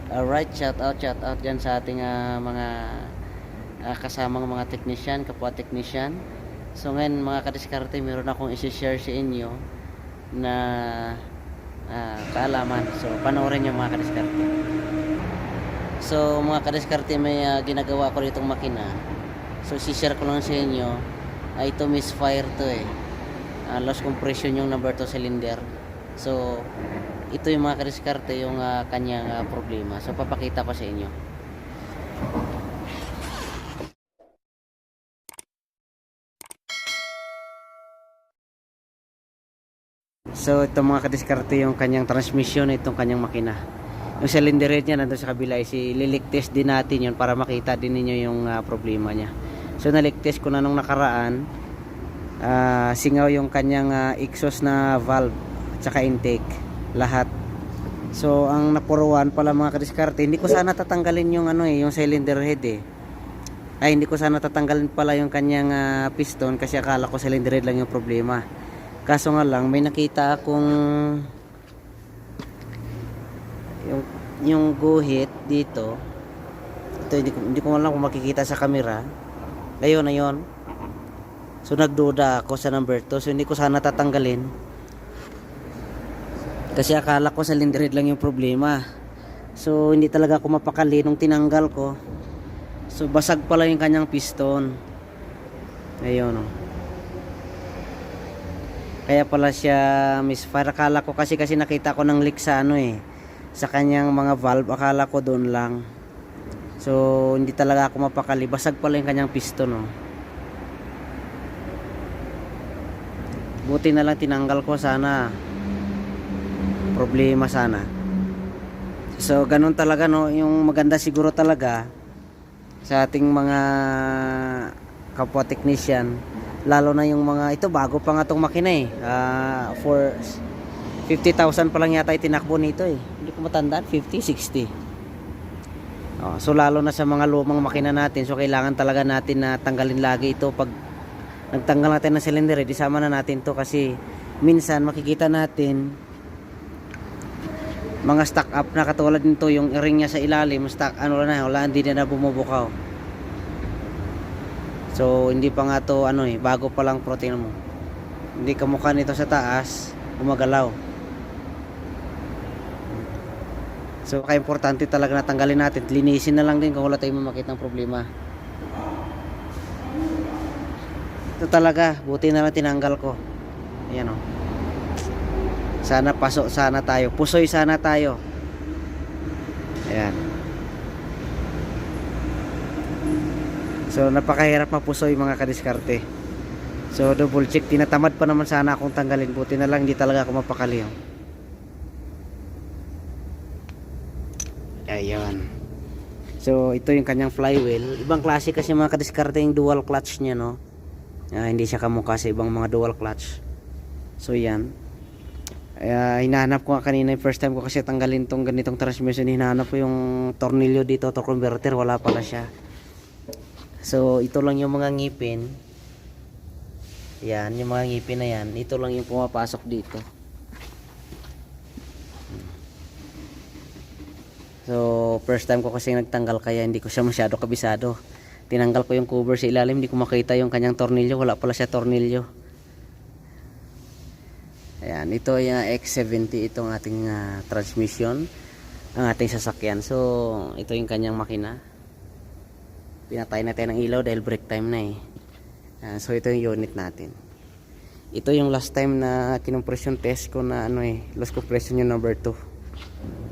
Alright, shout out dyan sa ating mga kasamang mga technician, kapwa technician. So ngayon mga kadiskarte, meron akong isi-share sa inyo na kaalaman. So panoorin nyo mga kadiskarte. So mga kadiskarte, may ginagawa ko ditong makina. So isi-share ko lang sa inyo. Ito misfire to loss compression yung number 2 cylinder. So ito yung mga kadiskarte, yung kanyang problema. So papakita ko sa inyo. So ito mga kadiskarte, yung kanyang transmission, itong kanyang makina. Yung cylinder head niya nandun sa kabila, ililik test din natin yun para makita din ninyo yung problema niya. So nalik test ko na nung nakaraan. Singaw yung kanyang exhaust na valve at saka intake, lahat. So ang napuruan pala mga kadiskarte, hindi ko sana tatanggalin yung yung cylinder head hindi ko sana tatanggalin pala yung kanyang piston, kasi akala ko cylinder head lang yung problema. Kaso nga lang, may nakita akong yung guhit dito. Ito hindi ko alam kung makikita sa camera. Ayun. So nagduda ako sa number 2. So hindi ko sana tatanggalin, kasi akala ko cylinder head lang yung problema. So hindi talaga ako mapakali nung tinanggal ko. So basag pala yung kanyang piston. Ayun Kaya pala siya misfire. Akala ko kasi nakita ko ng leak sa sa kanyang mga valve. Akala ko doon lang. So hindi talaga ako mapakali. Basag pala yung kanyang piston Buti na lang tinanggal ko, sana problema sana. So ganun talaga yung maganda siguro talaga sa ating mga kapwa technician, lalo na yung mga ito, bago pa nga tong makina for 50,000 pa lang yata itinakbo nito hindi ko matandaan, 50, 60. So lalo na sa mga lumang makina natin, so kailangan talaga natin na tanggalin lagi ito. Pag nagtanggal natin ng cylinder isama na natin to, kasi minsan makikita natin mga stock up na katulad nito, yung ring niya sa ilalim stock wala, hindi na bumubukaw. So hindi pa nga to bago pa lang, protein mo, hindi kamukha nito sa taas gumagalaw. So kaya importante talaga na tanggalin natin, linisin na lang din kung wala tayong makita ng problema. Ito talaga, buti na lang tinanggal ko. Ayan sana pasok sana tayo, pusoy sana tayo. Ayan. So napakahirap mapusoy mga kadiskarte. So double check, tinatamad pa naman sana akong tanggalin, buti na lang hindi talaga ako mapakali. Ayan. So ito yung kanyang flywheel. Ibang klase kasi mga kadiskarte yung dual clutch niya hindi siya kamukha sa ibang mga dual clutch. So yan, hinahanap ko kanina yung first time ko kasi tanggalin tong ganitong transmission. Hinahanap ko yung tornilyo dito, torque converter, wala pala siya. So ito lang yung mga ngipin. Yan, yung mga ngipin na yan, ito lang yung pumapasok dito. So first time ko kasi nagtanggal, kaya hindi ko siya masyado kabisado. Tinanggal ko yung cover sa ilalim, hindi ko makita yung kanyang tornilyo, wala pala siya tornilyo. Ayan, ito yung X70, itong ating transmission, ang ating sasakyan. So ito yung kanyang makina. Pinatay natin ang ilaw dahil break time na so ito yung unit natin. Ito yung last time na kinompression test ko na loss compression yung number 2.